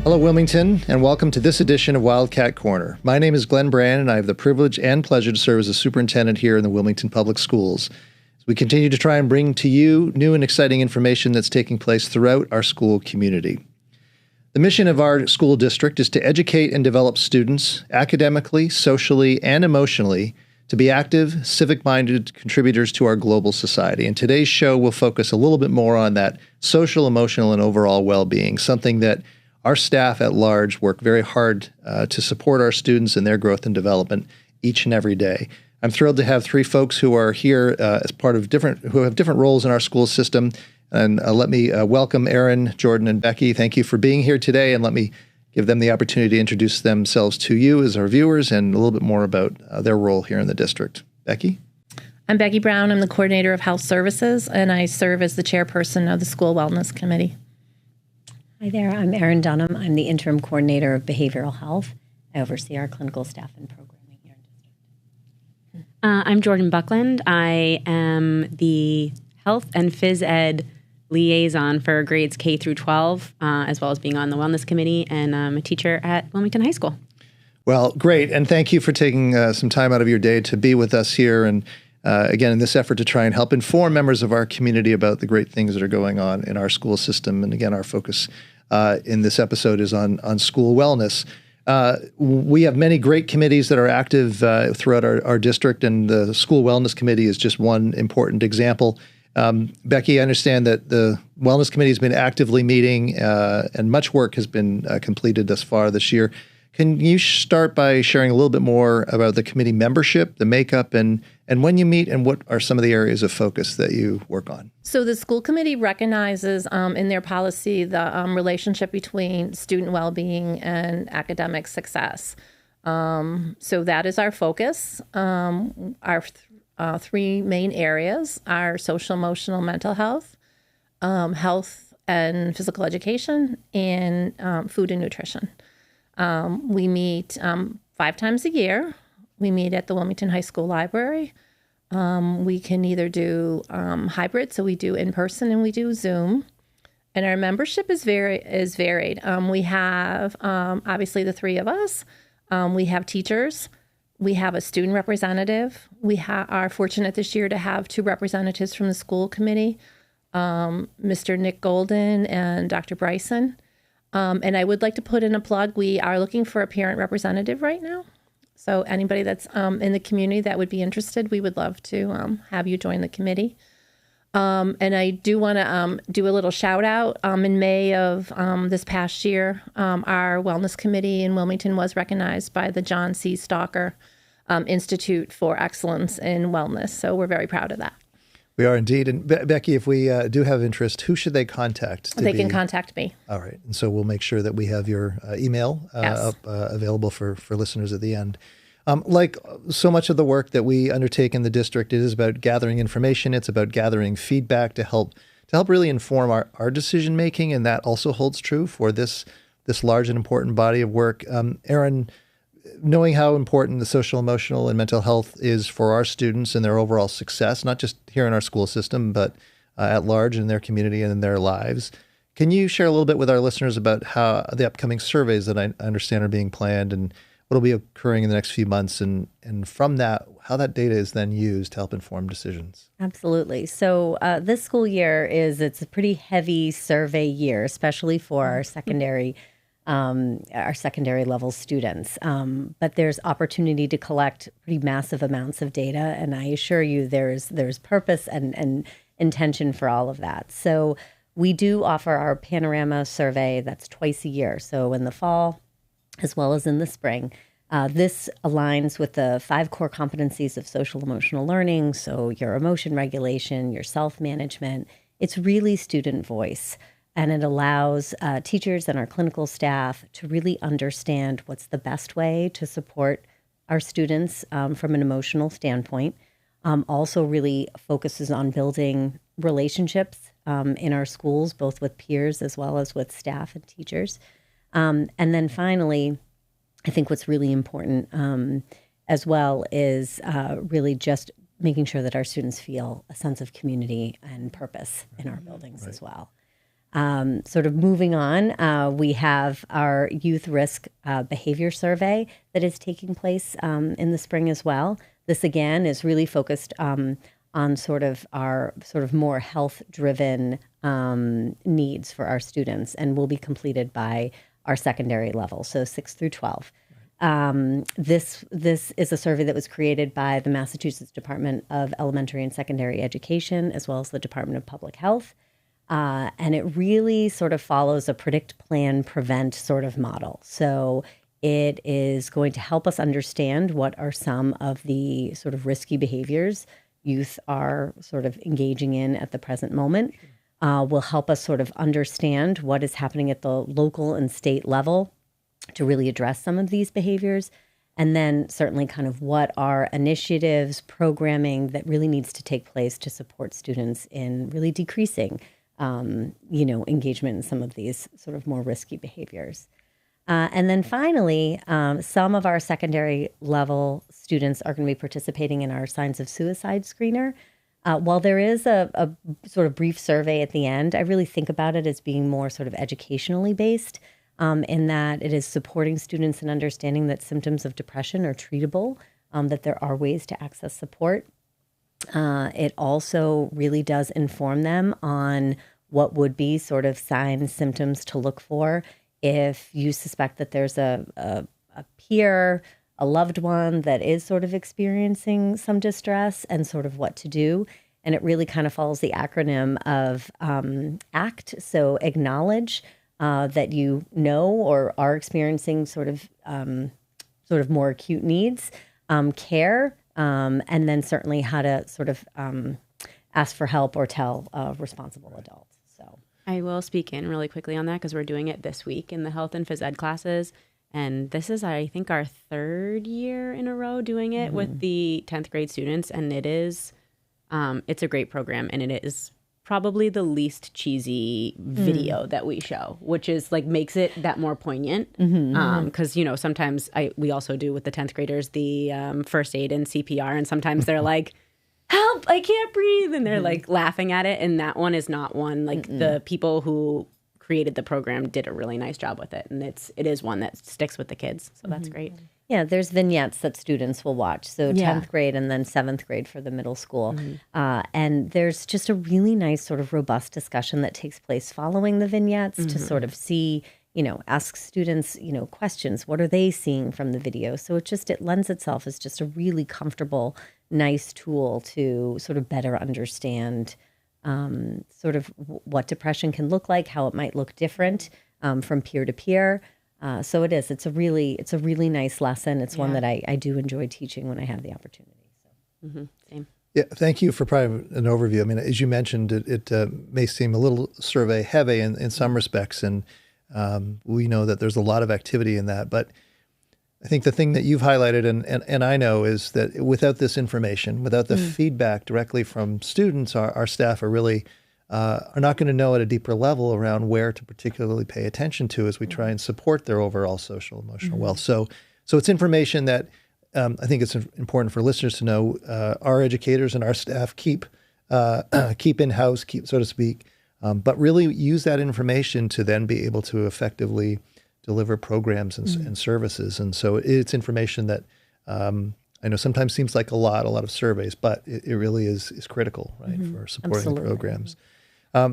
Hello, Wilmington, and welcome to this edition of Wildcat Corner. My name is Glenn Brand, and I have the privilege and pleasure to serve as a superintendent here in the Wilmington Public Schools. We continue to try and bring to you new and exciting information that's taking place throughout our school community. The mission of our school district is to educate and develop students academically, socially, and emotionally to be active, civic-minded contributors to our global society. And today's show will focus a little bit more on that social, emotional, and overall well-being, something that our staff at large work very hard to support our students in their growth and development each and every day. I'm thrilled to have three folks who are here as part of who have different roles in our school system. And let me welcome Erin, Jordan, and Becky. Thank you for being here today, and let me give them the opportunity to introduce themselves to you as our viewers and a little bit more about their role here in the district. Becky? I'm Becky Brown. I'm the coordinator of health services, and I serve as the chairperson of the school wellness committee. Hi there, I'm Erin Dunham. I'm the interim coordinator of behavioral health. I oversee our clinical staff and programming here in district. I'm Jordan Buckland. I am the health and phys ed liaison for grades K through 12, as well as being on the wellness committee, and I'm a teacher at Wilmington High School. Well, great, and thank you for taking some time out of your day to be with us here, and again, in this effort to try and help inform members of our community about the great things that are going on in our school system. And again, our focus in this episode is on school wellness. We have many great committees that are active throughout our district, and the School Wellness Committee is just one important example. Becky, I understand that the Wellness Committee has been actively meeting and much work has been completed thus far this year. Can you start by sharing a little bit more about the committee membership, the makeup, and when you meet, and what are some of the areas of focus that you work on? So the school committee recognizes in their policy the relationship between student well-being and academic success. So that is our focus. Our three main areas are social, emotional, mental health, health and physical education, and food and nutrition. We meet 5 times a year. We meet at the Wilmington High School Library. We can either do hybrid, so we do in person and we do Zoom. And our membership is varied. We have obviously the three of us. We have teachers. We have a student representative. We are fortunate this year to have 2 representatives from the school committee, Mr. Nick Golden and Dr. Bryson. And I would like to put in a plug. We are looking for a parent representative right now. So anybody that's in the community that would be interested, we would love to have you join the committee. And I do want to do a little shout out. In May of this past year, our wellness committee in Wilmington was recognized by the John C. Stalker Institute for Excellence in Wellness. So we're very proud of that. We are indeed. And Becky, if we do have interest, who should they contact? They can contact me. All right. And so we'll make sure that we have your email Yes. available for listeners at the end. Like so much of the work that we undertake in the district, it is about gathering information. It's about gathering feedback to help really inform our decision making. And that also holds true for this large and important body of work. Erin, knowing how important the social, emotional, and mental health is for our students and their overall success, not just here in our school system, but at large in their community and in their lives. Can you share a little bit with our listeners about how the upcoming surveys that I understand are being planned and what will be occurring in the next few months, and from that, how that data is then used to help inform decisions? Absolutely. So this school year it's a pretty heavy survey year, especially for our secondary level students. But there's opportunity to collect pretty massive amounts of data. And I assure you there's purpose and intention for all of that. So we do offer our panorama survey that's twice a year. So in the fall, as well as in the spring. This aligns with the 5 core competencies of social emotional learning. So your emotion regulation, your self-management. It's really student voice. And it allows teachers and our clinical staff to really understand what's the best way to support our students from an emotional standpoint. Also really focuses on building relationships in our schools, both with peers as well as with staff and teachers. And then finally, I think what's really important as well is really just making sure that our students feel a sense of community and purpose in our buildings as well. Sort of moving on, we have our youth risk behavior survey that is taking place in the spring as well. This again is really focused on sort of our sort of more health-driven needs for our students, and will be completed by our secondary level, so 6 through 12. This is a survey that was created by the Massachusetts Department of Elementary and Secondary Education, as well as the Department of Public Health. And it really sort of follows a predict, plan, prevent sort of model. So it is going to help us understand what are some of the sort of risky behaviors youth are sort of engaging in at the present moment. Will help us sort of understand what is happening at the local and state level to really address some of these behaviors. And then certainly kind of what are initiatives, programming that really needs to take place to support students in really decreasing engagement in some of these sort of more risky behaviors. And then finally, some of our secondary level students are going to be participating in our Signs of Suicide screener. While there is a sort of brief survey at the end, I really think about it as being more sort of educationally based, in that it is supporting students in understanding that symptoms of depression are treatable, that there are ways to access support. It also really does inform them on what would be sort of signs, symptoms to look for if you suspect that there's a peer, a loved one that is sort of experiencing some distress, and sort of what to do. And it really kind of follows the acronym of ACT, so acknowledge that you know or are experiencing sort of more acute needs, care, and then certainly how to sort of ask for help or tell responsible adults. So I will speak in really quickly on that because we're doing it this week in the health and phys ed classes. And this is, I think, our third year in a row doing it with the 10th grade students. And it is, it's a great program. And it is probably the least cheesy video that we show, which is like makes it that more poignant. Because, sometimes we also do with the 10th graders the first aid and CPR. And sometimes they're like, help, I can't breathe. And they're like laughing at it. And that one is not one. Like the people who created the program did a really nice job with it. And it is one that sticks with the kids. So that's great. Yeah, there's vignettes that students will watch. So 10th grade and then 7th grade for the middle school. And there's just a really nice sort of robust discussion that takes place following the vignettes to sort of see, ask students, questions. What are they seeing from the video? So it lends itself as just a really comfortable, nice tool to sort of better understand sort of what depression can look like, how it might look different from peer to peer. So it's a really nice lesson. It's one that I do enjoy teaching when I have the opportunity. So. Same. Yeah, thank you for providing an overview. I mean, as you mentioned, it may seem a little survey heavy in some respects, and we know that there's a lot of activity in that. But I think the thing that you've highlighted, and I know, is that without this information, without the feedback directly from students, our staff are really are not going to know at a deeper level around where to particularly pay attention to as we try and support their overall social emotional wealth. So it's information that I think it's important for listeners to know. Our educators and our staff keep in-house, so to speak, but really use that information to then be able to effectively deliver programs and services. And so it's information that I know sometimes seems like a lot of surveys, but it really is critical, right, for supporting the programs.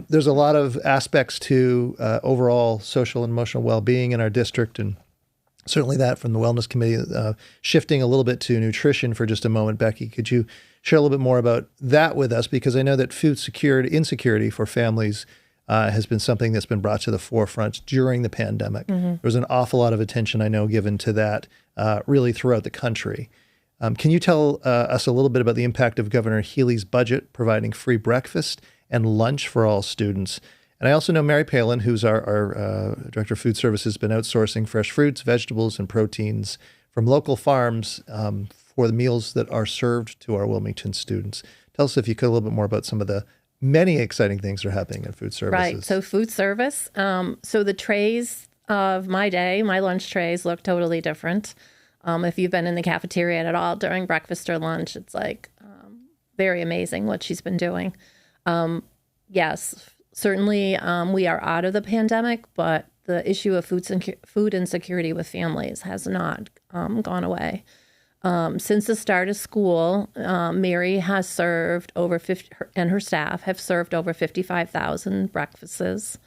There's a lot of aspects to overall social and emotional well-being in our district, and certainly that from the Wellness Committee. Shifting a little bit to nutrition for just a moment, Becky, could you share a little bit more about that with us? Because I know that food insecurity for families has been something that's been brought to the forefront during the pandemic. There was an awful lot of attention, I know, given to that really throughout the country. Can you tell us a little bit about the impact of Governor Healy's budget providing free breakfast and lunch for all students? And I also know Mary Palin, who's our Director of Food Services, has been outsourcing fresh fruits, vegetables, and proteins from local farms for the meals that are served to our Wilmington students. Tell us, if you could, a little bit more about some of the many exciting things that are happening in food services. Right. So food service. So the trays of my day, my lunch trays, look totally different. If you've been in the cafeteria at all during breakfast or lunch, it's like very amazing what she's been doing. Yes, Certainly, we are out of the pandemic, but the issue of food insecurity with families has not gone away. Since the start of school, Mary has served over 50, and her staff have served over 55,000 breakfasts,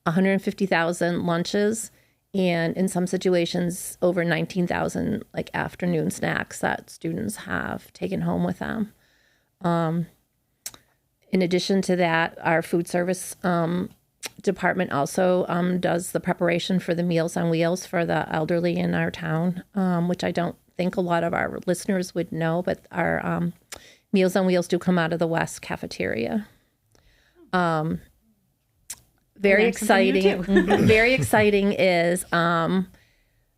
150,000 lunches, and in some situations, over 19,000 like afternoon snacks that students have taken home with them. In addition to that, our food service department also does the preparation for the Meals on Wheels for the elderly in our town, which I don't think a lot of our listeners would know, but our Meals on Wheels do come out of the West cafeteria. Very exciting. Very exciting is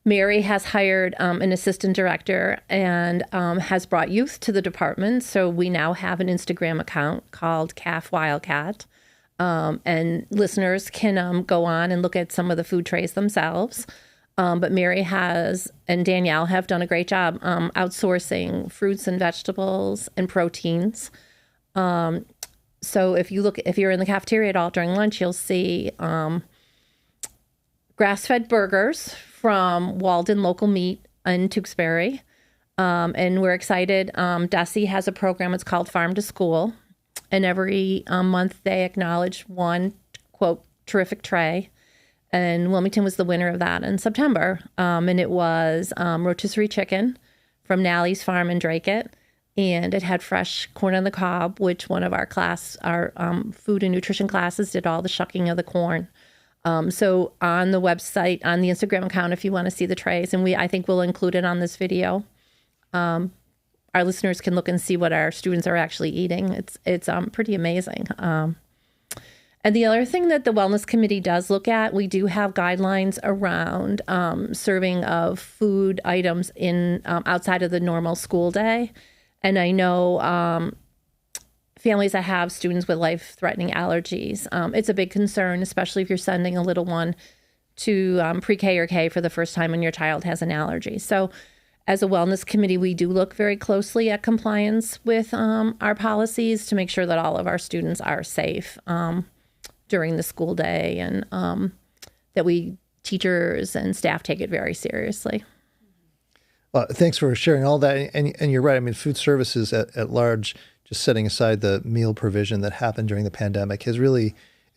Mary has hired an assistant director and has brought youth to the department. So we now have an Instagram account called CAF Wildcat. And listeners can go on and look at some of the food trays themselves. But Mary and Danielle have done a great job outsourcing fruits and vegetables and proteins. So if you're in the cafeteria at all during lunch, you'll see grass-fed burgers from Walden Local Meat in Tewksbury. And we're excited. DESE has a program. It's called Farm to School. And every month they acknowledge one, quote, terrific tray. And Wilmington was the winner of that in September. And it was rotisserie chicken from Nally's Farm in Dracut. And it had fresh corn on the cob, which one of our food and nutrition classes did all the shucking of the corn. So on the website, on the Instagram account, if you want to see the trays, and I think we'll include it on this video, our listeners can look and see what our students are actually eating. It's pretty amazing. And the other thing that the Wellness Committee does look at, we do have guidelines around serving of food items in outside of the normal school day. And I know families that have students with life-threatening allergies, it's a big concern, especially if you're sending a little one to pre-K or K for the first time and your child has an allergy. So as a wellness committee, we do look very closely at compliance with our policies to make sure that all of our students are safe during the school day, and that teachers and staff take it very seriously. Well, thanks for sharing all that. And you're right. I mean, food services at large, just setting aside the meal provision that happened during the pandemic, has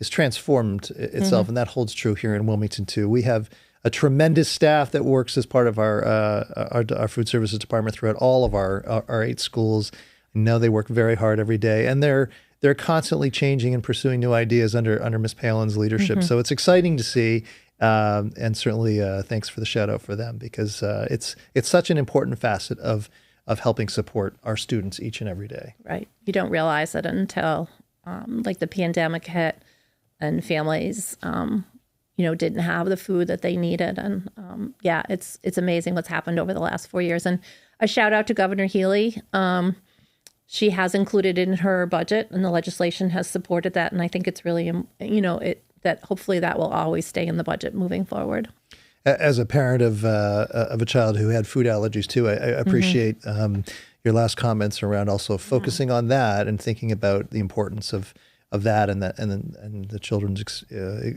transformed itself. And that holds true here in Wilmington, too. We have a tremendous staff that works as part of our food services department throughout all of our 8 schools. I know they work very hard every day, and they're constantly changing and pursuing new ideas under Ms. Palin's leadership. So it's exciting to see. And certainly thanks for the shout out for them, because it's such an important facet of helping support our students each and every day. Right. You don't realize it until like the pandemic hit and families, didn't have the food that they needed. And it's amazing what's happened over the last 4 years. And a shout out to Governor Healy. She has included it in her budget, and the legislation has supported that. And I think it's really, that hopefully that will always stay in the budget moving forward. As a parent of a child who had food allergies too, I appreciate your last comments around also focusing on that and thinking about the importance of that and the children's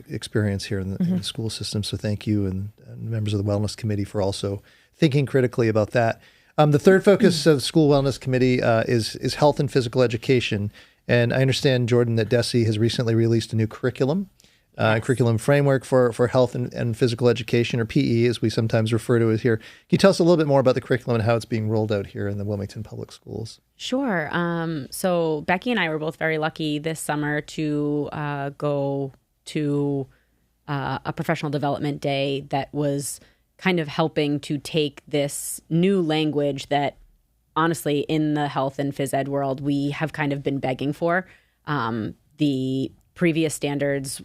experience here in the school system. So thank you and members of the Wellness Committee for also thinking critically about that. The third focus of the School Wellness Committee is health and physical education. And I understand, Jordan, that DESE has recently released a new curriculum. Curriculum framework for health and physical education, or PE, as we sometimes refer to it here. Can you tell us a little bit more about the curriculum and how it's being rolled out here in the Wilmington Public Schools? Sure. So Becky and I were both very lucky this summer to go to a professional development day that was kind of helping to take this new language that, honestly, in the health and phys ed world, we have kind of been begging for. The previous standards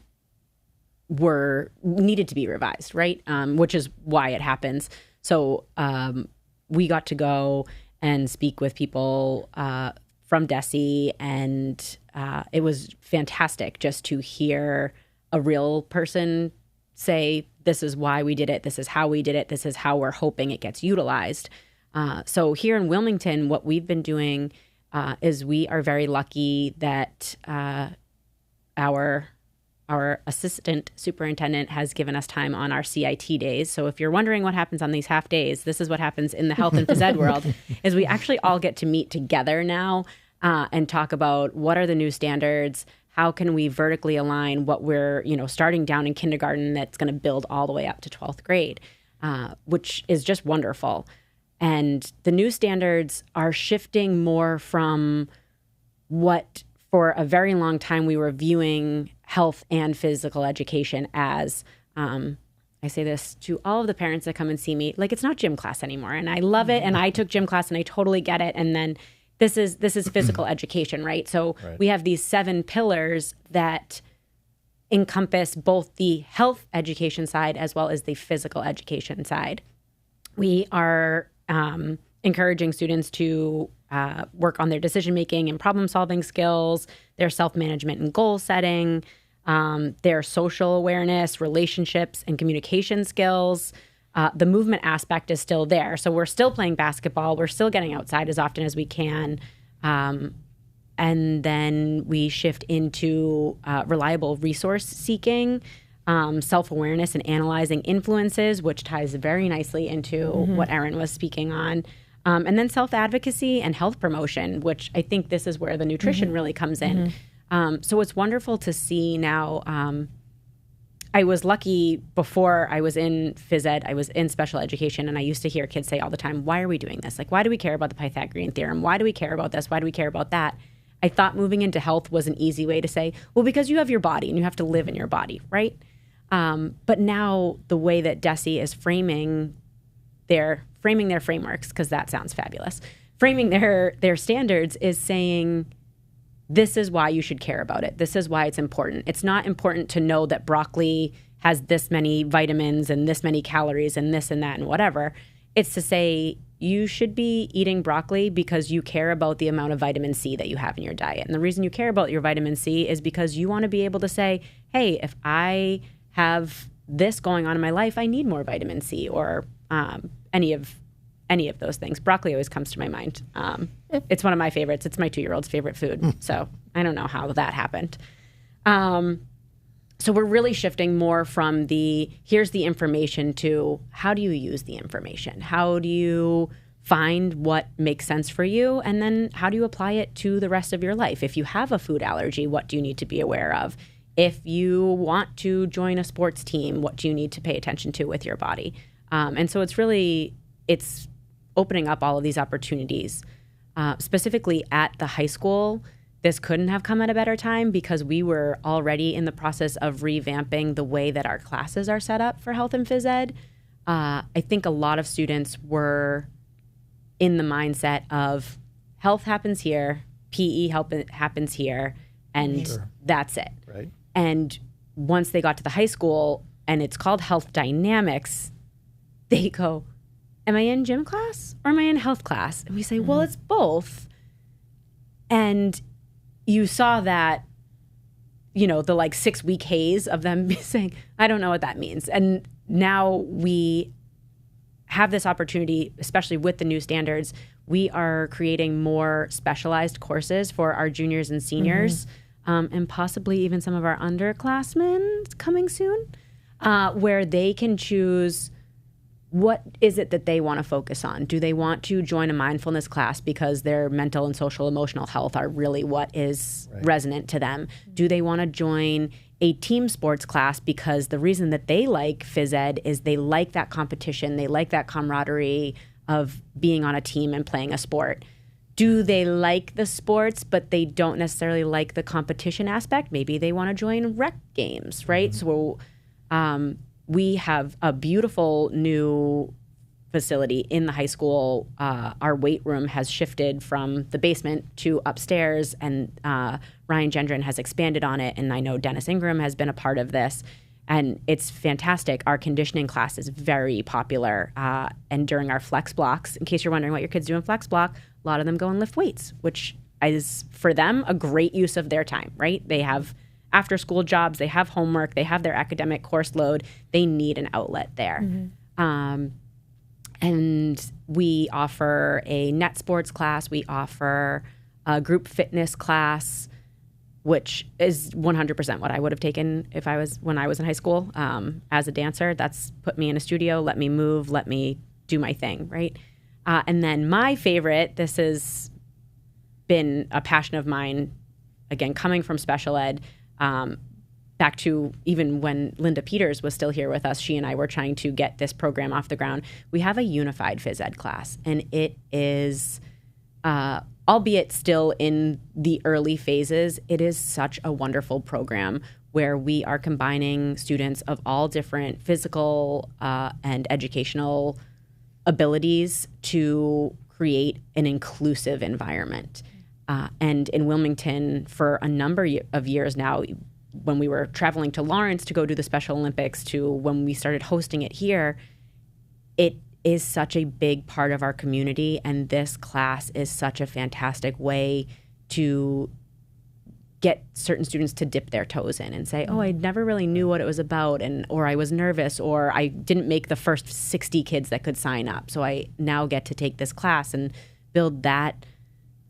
needed to be revised, right? Which is why it happens. So we got to go and speak with people from DESE, and it was fantastic just to hear a real person say, this is why we did it, this is how we did it, this is how we're hoping it gets utilized. So here in Wilmington, what we've been doing is we are very lucky that our our assistant superintendent has given us time on our CIT days. So if you're wondering what happens on these half days, this is what happens in the health and phys ed world, is we actually all get to meet together now and talk about what are the new standards, how can we vertically align what we're, starting down in kindergarten that's going to build all the way up to 12th grade, which is just wonderful. And the new standards are shifting more from what for a very long time we were viewing health and physical education as, I say this to all of the parents that come and see me, like it's not gym class anymore. And I love it. And I took gym class and I totally get it. And then this is physical education, right? So we have these 7 pillars that encompass both the health education side as well as the physical education side. We are encouraging students to work on their decision-making and problem-solving skills, their self-management and goal setting, their social awareness, relationships, and communication skills. The movement aspect is still there. So we're still playing basketball. We're still getting outside as often as we can. And then we shift into reliable resource seeking, self-awareness and analyzing influences, which ties very nicely into what Erin was speaking on. And then self-advocacy and health promotion, which I think this is where the nutrition really comes in. So it's wonderful to see now. I was lucky before I was in phys ed, I was in special education, and I used to hear kids say all the time, why are we doing this? Like, why do we care about the Pythagorean theorem? Why do we care about this? Why do we care about that? I thought moving into health was an easy way to say, well, because you have your body and you have to live in your body, right? But now the way that DESE is framing their frameworks, because that sounds fabulous, framing their standards is saying, this is why you should care about it. This is why it's important. It's not important to know that broccoli has this many vitamins and this many calories and this and that and whatever. It's to say you should be eating broccoli because you care about the amount of vitamin C that you have in your diet. And the reason you care about your vitamin C is because you want to be able to say, hey, if I have this going on in my life, I need more vitamin C or any of those things. Broccoli always comes to my mind. It's one of my favorites. It's my 2-year-old's favorite food. So I don't know how that happened. So we're really shifting more from here's the information to how do you use the information? How do you find what makes sense for you? And then how do you apply it to the rest of your life? If you have a food allergy, what do you need to be aware of? If you want to join a sports team, what do you need to pay attention to with your body? And so it's opening up all of these opportunities. Specifically at the high school, this couldn't have come at a better time because we were already in the process of revamping the way that our classes are set up for health and phys ed. I think a lot of students were in the mindset of health happens here, PE happens here, and that's it. Right. And once they got to the high school and it's called health dynamics, they go, am I in gym class or am I in health class? And we say, well, it's both. And you saw that, the 6-week haze of them saying, I don't know what that means. And now we have this opportunity, especially with the new standards, we are creating more specialized courses for our juniors and seniors, and possibly even some of our underclassmen coming soon, where they can choose what is it that they want to focus on. Do they want to join a mindfulness class because their mental and social emotional health are really what is resonant to them? Do they want to join a team sports class because the reason that they like phys ed is they like that competition, they like that camaraderie of being on a team and playing a sport? Do they like the sports, but they don't necessarily like the competition aspect? Maybe they want to join rec games, right? So we have a beautiful new facility in the high school. Our weight room has shifted from the basement to upstairs, and Ryan Gendron has expanded on it, and I know Dennis Ingram has been a part of this, and it's fantastic. Our conditioning class is very popular, and during our flex blocks, in case you're wondering what your kids do in flex block, a lot of them go and lift weights, which is, for them, a great use of their time, right? They have after-school jobs, they have homework, they have their academic course load, they need an outlet there. And we offer a net sports class, we offer a group fitness class, which is 100% what I would have taken when I was in high school as a dancer. That's put me in a studio, let me move, let me do my thing, right? And then my favorite, this has been a passion of mine, again, coming from special ed, back to even when Linda Peters was still here with us, she and I were trying to get this program off the ground. We have a unified phys ed class, and it is, albeit still in the early phases, it is such a wonderful program where we are combining students of all different physical and educational abilities to create an inclusive environment. And in Wilmington, for a number of years now, when we were traveling to Lawrence to go do the Special Olympics, to when we started hosting it here, it is such a big part of our community, and this class is such a fantastic way to get certain students to dip their toes in and say, oh, I never really knew what it was about, or I was nervous, or I didn't make the first 60 kids that could sign up. So I now get to take this class and build that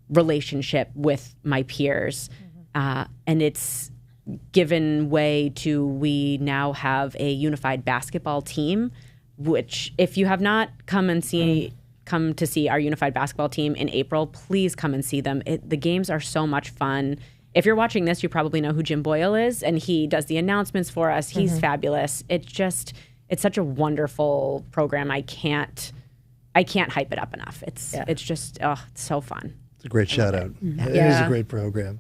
relationship with my peers. And it's given way to, we now have a unified basketball team, which if you have not come to see our unified basketball team in April, please come and see them. The games are so much fun. If you're watching this, you probably know who Jim Boyle is, and he does the announcements for us. He's fabulous. It's such a wonderful program. I can't hype it up enough. It's just, it's so fun. It's a great shout out. It is a great program.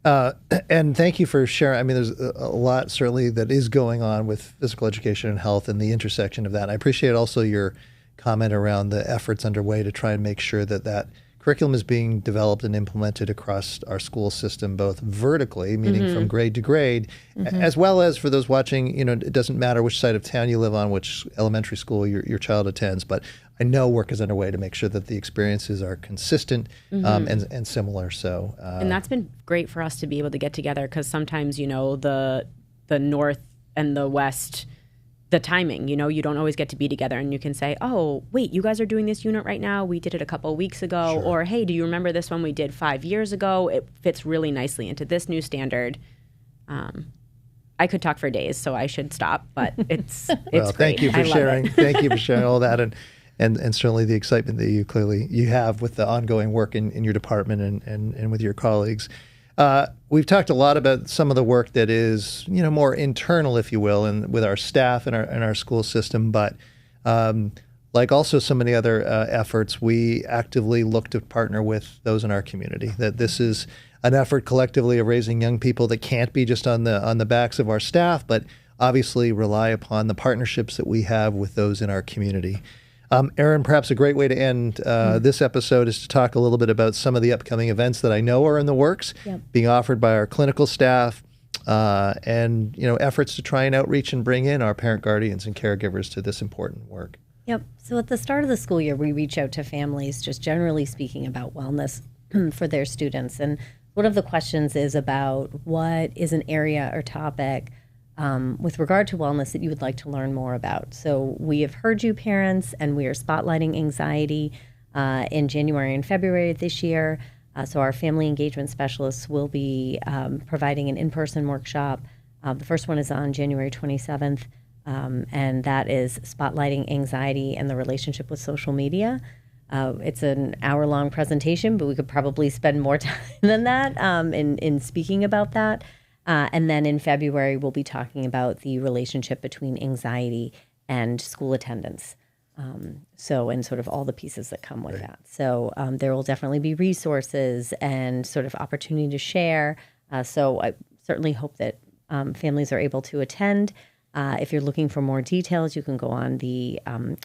And thank you for sharing. I mean, there's a lot certainly that is going on with physical education and health and the intersection of that. And I appreciate also your comment around the efforts underway to try and make sure that curriculum is being developed and implemented across our school system, both vertically, meaning from grade to grade, as well as for those watching, it doesn't matter which side of town you live on, which elementary school your child attends, but I know work is underway to make sure that the experiences are consistent and similar. So, and that's been great for us to be able to get together, because sometimes, the North and the West, the timing, you don't always get to be together, and you can say, oh, wait, you guys are doing this unit right now. We did it a couple of weeks ago. Sure. Or, hey, do you remember this one we did 5 years ago? It fits really nicely into this new standard. I could talk for days, so I should stop, but it's well, great. Thank you for sharing. Thank you for sharing all that. And certainly the excitement that you have with the ongoing work in your department and with your colleagues. We've talked a lot about some of the work that is, more internal, if you will, and with our staff and our school system. But like also so many other efforts, we actively look to partner with those in our community. That this is an effort collectively of raising young people that can't be just on the backs of our staff, but obviously rely upon the partnerships that we have with those in our community. Erin, perhaps a great way to end this episode is to talk a little bit about some of the upcoming events that I know are in the works, being offered by our clinical staff, and efforts to try and outreach and bring in our parent guardians and caregivers to this important work. Yep. So at the start of the school year, we reach out to families, just generally speaking, about wellness for their students. And one of the questions is about what is an area or topic with regard to wellness that you would like to learn more about. So we have heard you, parents, and we are spotlighting anxiety in January and February of this year. So our family engagement specialists will be providing an in-person workshop. The first one is on January 27th, and that is spotlighting anxiety and the relationship with social media. It's an hour-long presentation, but we could probably spend more time than that in speaking about that. And then in February, we'll be talking about the relationship between anxiety and school attendance. And sort of all the pieces that come with that. So there will definitely be resources and sort of opportunity to share. So I certainly hope that families are able to attend. If you're looking for more details, you can go on the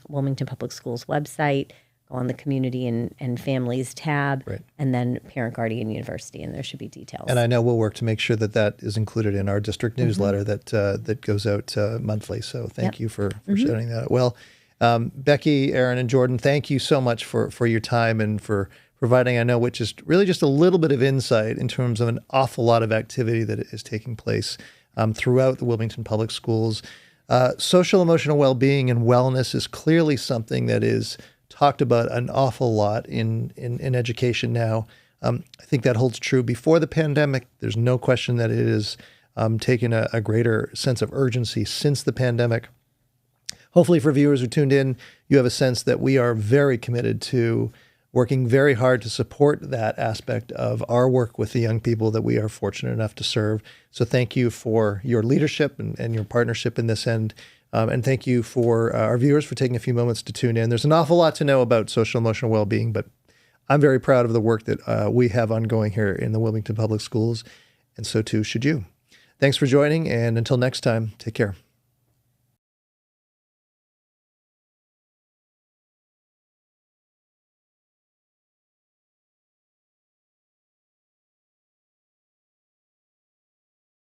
Wilmington Public Schools website, go on the Community and Families tab, and then Parent Guardian University, and there should be details. And I know we'll work to make sure that is included in our district newsletter that goes out monthly. So thank you for sharing that. Well, Becky, Erin, and Jordan, thank you so much for your time and for providing, I know, which is really just a little bit of insight in terms of an awful lot of activity that is taking place throughout the Wilmington Public Schools. Social emotional well-being and wellness is clearly something that is talked about an awful lot in education now. I think that holds true before the pandemic. There's no question that it has taken a greater sense of urgency since the pandemic. Hopefully for viewers who tuned in, you have a sense that we are very committed to working very hard to support that aspect of our work with the young people that we are fortunate enough to serve. So thank you for your leadership and your partnership in this end. And thank you for our viewers for taking a few moments to tune in. There's an awful lot to know about social emotional well-being, but I'm very proud of the work that we have ongoing here in the Wilmington Public Schools, and so too should you. Thanks for joining, and until next time, take care.